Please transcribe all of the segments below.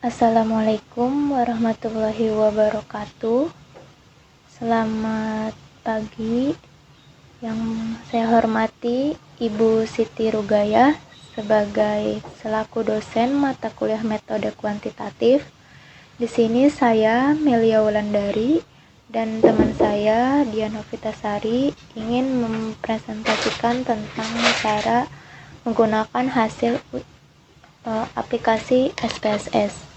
Assalamualaikum warahmatullahi wabarakatuh. Selamat pagi. Yang saya hormati Ibu Siti Rugaya sebagai selaku dosen mata kuliah metode kuantitatif. Di sini saya Melia Wulandari dan teman saya Dian Novitasari ingin mempresentasikan tentang cara menggunakan hasil aplikasi SPSS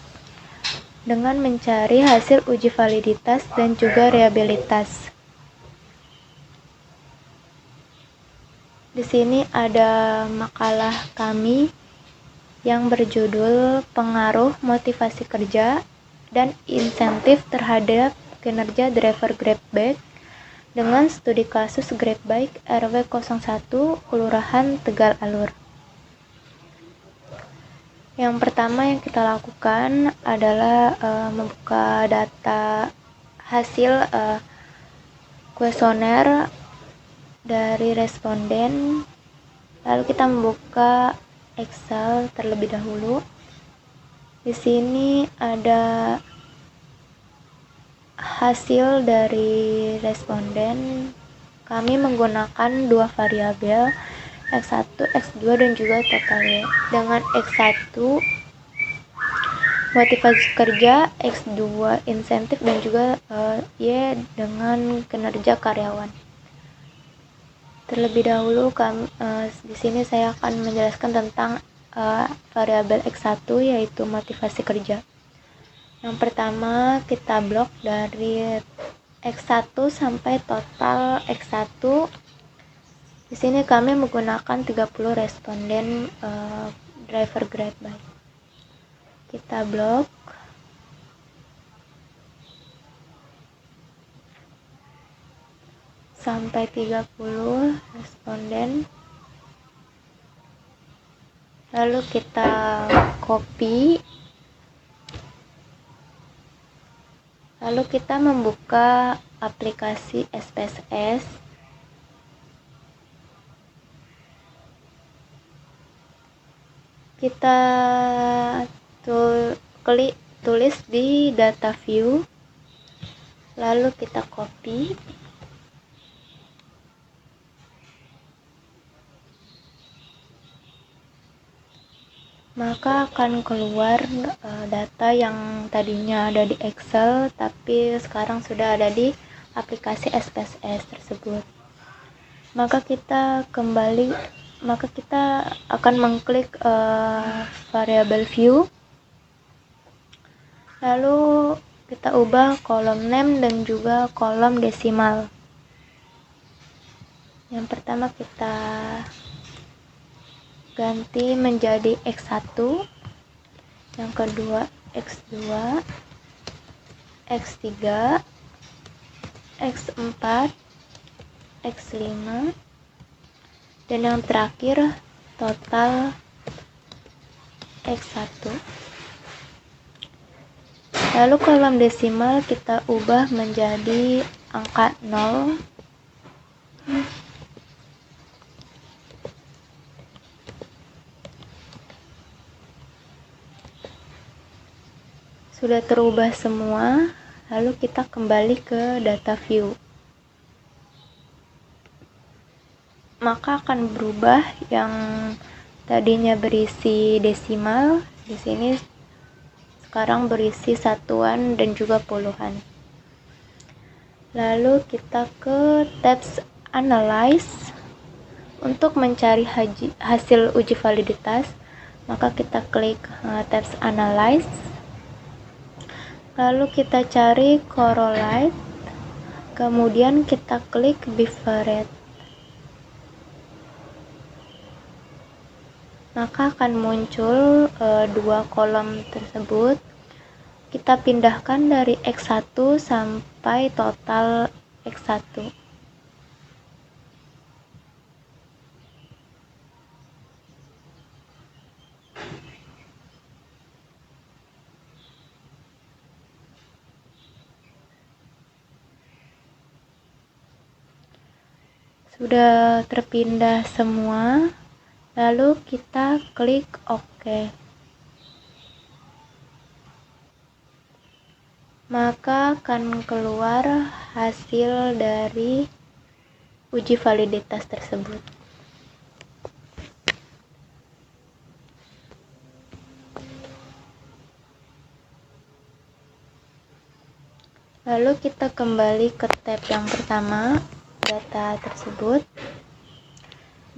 dengan mencari hasil uji validitas dan juga reliabilitas. Di sini ada makalah kami yang berjudul Pengaruh Motivasi Kerja dan Insentif Terhadap Kinerja Driver GrabBike dengan studi kasus GrabBike RW 01 Kelurahan Tegal Alur. Yang pertama yang kita lakukan adalah membuka data hasil kuesioner dari responden. Lalu kita membuka Excel terlebih dahulu. Di sini ada hasil dari responden. Kami menggunakan dua variabel, X1, X2 dan juga total Y. Dengan X1 motivasi kerja, X2 insentif dan juga Y dengan kinerja karyawan. Terlebih dahulu di sini saya akan menjelaskan tentang variabel X1 yaitu motivasi kerja. Yang pertama kita blok dari X1 sampai total X1. Di sini kami menggunakan 30 responden driver GrabBike. Kita blok. Sampai 30 responden. Lalu kita copy. Lalu kita membuka aplikasi SPSS. Kita tulis di data view, lalu kita copy, maka akan keluar data yang tadinya ada di Excel tapi sekarang sudah ada di aplikasi SPSS tersebut. Maka kita akan mengklik variabel view, lalu kita ubah kolom name dan juga kolom desimal. Yang pertama kita ganti menjadi X1, yang kedua X2, X3, X4, X5, dan yang terakhir total X1. Lalu kolom desimal kita ubah menjadi angka 0. Sudah terubah semua, lalu kita kembali ke data view. Maka akan berubah yang tadinya berisi desimal, di sini sekarang berisi satuan dan juga puluhan. Lalu kita ke tabs analyze untuk mencari hasil uji validitas, maka kita klik tabs analyze. Lalu kita cari correlate, kemudian kita klik bivariate. Maka akan muncul dua kolom tersebut. Kita pindahkan dari X1 sampai total X1. Sudah terpindah semua, lalu kita klik OK. Maka akan keluar hasil dari uji validitas tersebut. Lalu kita kembali ke tab yang pertama, data tersebut.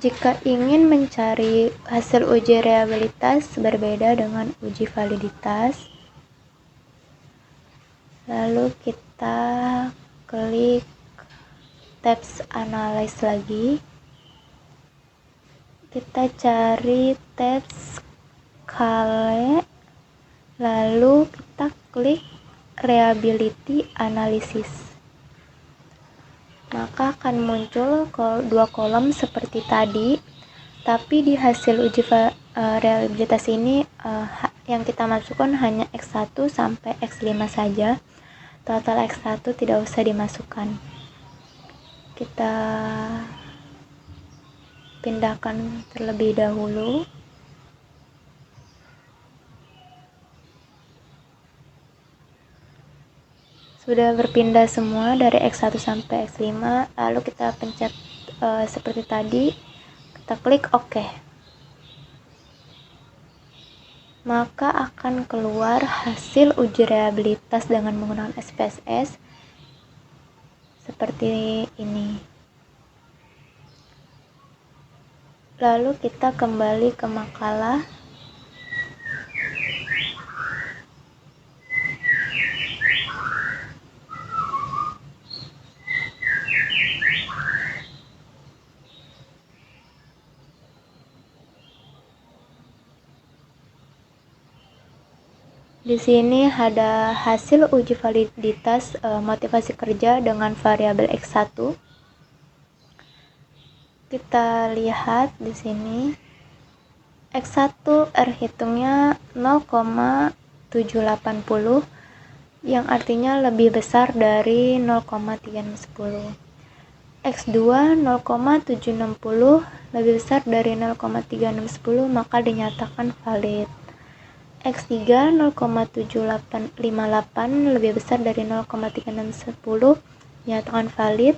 Jika ingin mencari hasil uji reliabilitas berbeda dengan uji validitas, lalu kita klik tabs analyze lagi. Kita cari tabs scale, lalu kita klik reliability analysis. Maka akan muncul dua kolom seperti tadi, tapi di hasil uji reliabilitas ini yang kita masukkan hanya X1 sampai X5 saja. Total X1 tidak usah dimasukkan. Kita pindahkan terlebih dahulu. Sudah berpindah semua dari X1 sampai X5, lalu kita pencet seperti tadi, kita klik OK. Maka akan keluar hasil uji reliabilitas dengan menggunakan SPSS seperti ini. Lalu kita kembali ke makalah. Di sini ada hasil uji validitas motivasi kerja dengan variabel X1. Kita lihat di sini X1 hitungnya 0,780 yang artinya lebih besar dari 0,310. X2 0,760 lebih besar dari 0,3610, maka dinyatakan valid. X3 0,7858 lebih besar dari 0,3610, dinyatakan valid.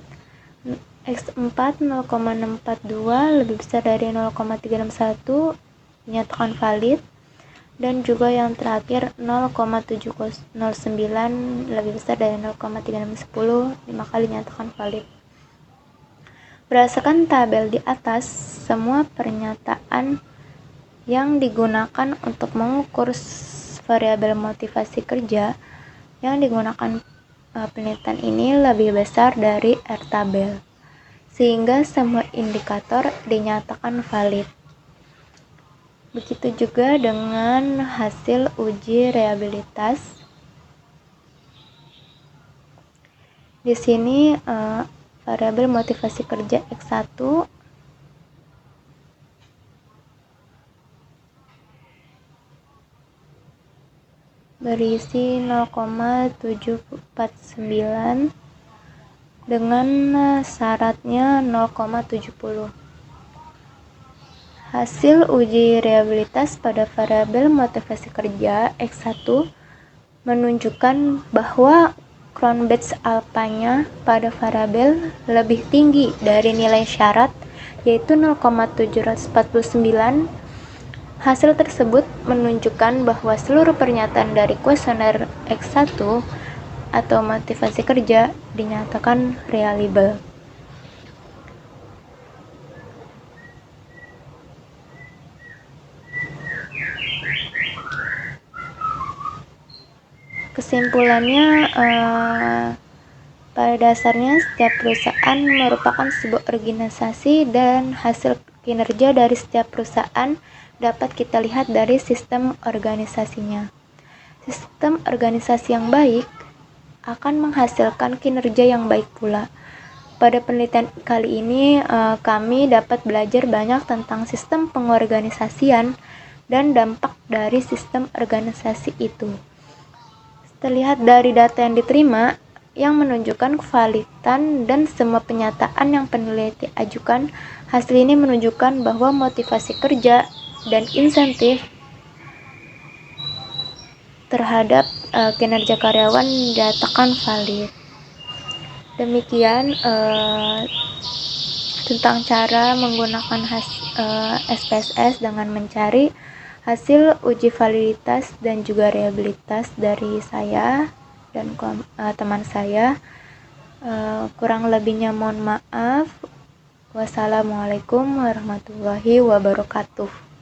X4 0,642 lebih besar dari 0,361, dinyatakan valid. Dan juga yang terakhir 0,709 lebih besar dari 0,3610, maka dinyatakan valid. Berdasarkan tabel di atas, semua pernyataan yang digunakan untuk mengukur variabel motivasi kerja yang digunakan penelitian ini lebih besar dari R tabel, sehingga semua indikator dinyatakan valid. Begitu juga dengan hasil uji reliabilitas. Di sini variabel motivasi kerja X1 berisi 0,749 dengan syaratnya 0,70. Hasil uji reliabilitas pada variabel motivasi kerja X1 menunjukkan bahwa crown batch alpanya pada variabel lebih tinggi dari nilai syarat, yaitu 0,749. Hasil tersebut menunjukkan bahwa seluruh pernyataan dari kuesioner X1 atau motivasi kerja dinyatakan reliable. Kesimpulannya, pada dasarnya setiap perusahaan merupakan sebuah organisasi dan hasil kinerja dari setiap perusahaan dapat kita lihat dari sistem organisasinya. Sistem organisasi yang baik akan menghasilkan kinerja yang baik pula. Pada penelitian kali ini, kami dapat belajar banyak tentang sistem pengorganisasian dan dampak dari sistem organisasi itu. Terlihat dari data yang diterima, yang menunjukkan kevalidan dan semua penyataan yang peneliti ajukan. Hasil ini menunjukkan bahwa motivasi kerja dan insentif terhadap kinerja karyawan dinyatakan valid. Demikian tentang cara menggunakan SPSS dengan mencari hasil uji validitas dan juga reliabilitas dari saya dan teman saya. Kurang lebihnya mohon maaf. Wassalamualaikum warahmatullahi wabarakatuh.